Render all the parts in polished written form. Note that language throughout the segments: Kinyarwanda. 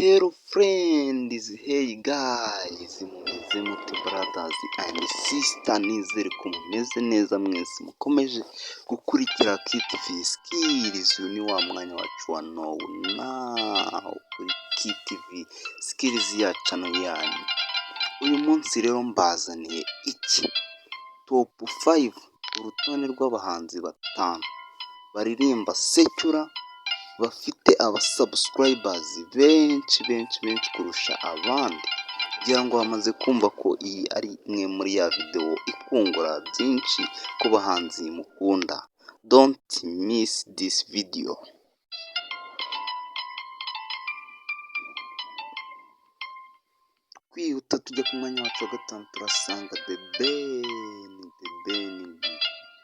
Hello friends, hey guys, mumeze mute brothers and sisters, nizere ko mumeze neza mwese mukomeje gukurikira KTV Skills. Uyu ni wa mwanya wacu wa Know Now kuri KTV Skills ya channel yanyu. Uyu munsi rero mbazaniye iki top 5, urutonde rw'abahanzi batanu baririmba secular bafite abasubscribers benshi kurusha abandi. Kugira ngo bamaze kumva ko iyi ari imwe muri ya video ikungura byinshi ku bahanzi mukunda. Don't miss this video. Kwihuta tujya ku mwanya wacu wa gatanu turasanga The Ben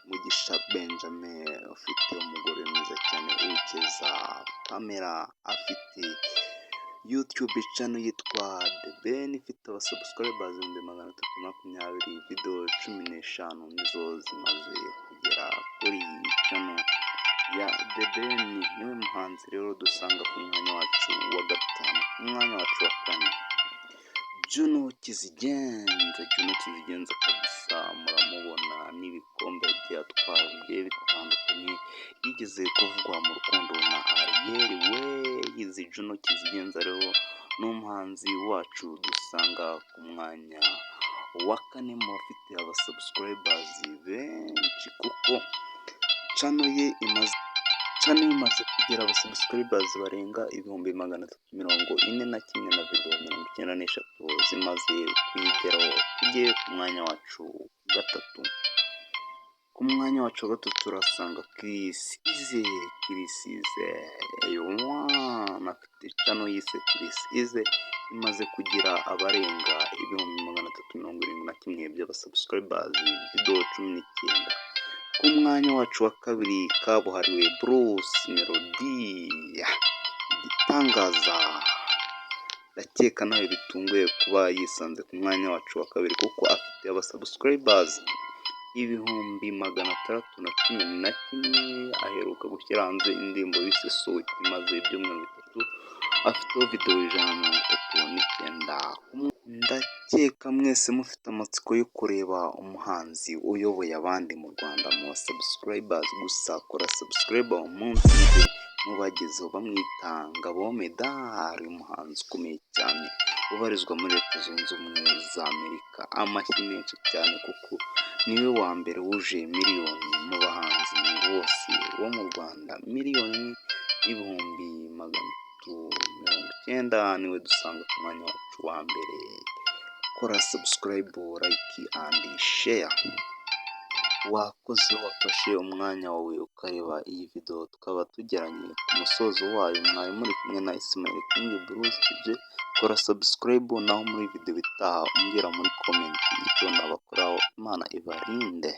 Mugisha Benjamin, ufite umugore mwiza cyane Uwikeza Pamela, afite YouTube channel yitwa The Ben, ifite abasubscribers 320, video 15 nizo zimaze kugera kuri channel ya The Ben. Niwe muhanzi rero dusanga ku mwanya wacu wa gatanu. Ku mwanya wacu wa kane Juno Kizigenza kabisa, muramubona n'ibikombe byatwaye bitandukanye, yigeze kuvugwa mu rukundo na Ariel. Yizi Juno Kizigenza rero n'umuhanzi wacu dusanga ku mwanya wa kane mu bafite abasubscribers benshi, kuko channel ye imaze kugera abasubscribers barenga 341 na video 93 zimaze kuyigeraho. Tugiye ku mwanya wacu gatatu. Ku mwanya wacu wa gatatu turasanga Chris Ize, afite channel yise Chris Ize, imaze kugira abarenga 371 by'abasubscribers, video 19. Ku mwanya wacu wa kabiri kabuhariwe Bruce Melody, igitangaza. Ndakeka nawe bitunguye kuba yisanze ku mwanya wacu wa kabiri, kuko afite abasubscribers 611. Aheruka gushyira hanze indirimbo bise Sweet, imaze ibyumweru 3, afiteho video 139. Ndakeka mwese mufite amatsiko yo kureba umuhanzi uyoboye abandi mu Rwanda mu subscribers. Gusa kora subscribe umunsi mubagezeho. Bamwita Ngabo Medal, umuhanzi ukomeye cyane ubarizwa muri Leta Zunze Ubumwe za Amerika. Amashyi menshi cyane, kuko niwe wa mbere wuje miliyoni mu bahanzi bose bo mu Rwanda. 1,390,000 niwe dusanga ku mwanya wacu wa mbere. Kora subscribe, like and share. Wakoze wafashe umwanya wawe ukareba iyi video. Tukaba tugeranye ku musozo wayo. Mwari muri kumwe na Ismail King Bruce TV. Kora subscribe, naho muri video bitaha umbwira muri comment icyo nabakoraho. Imana ibarinde.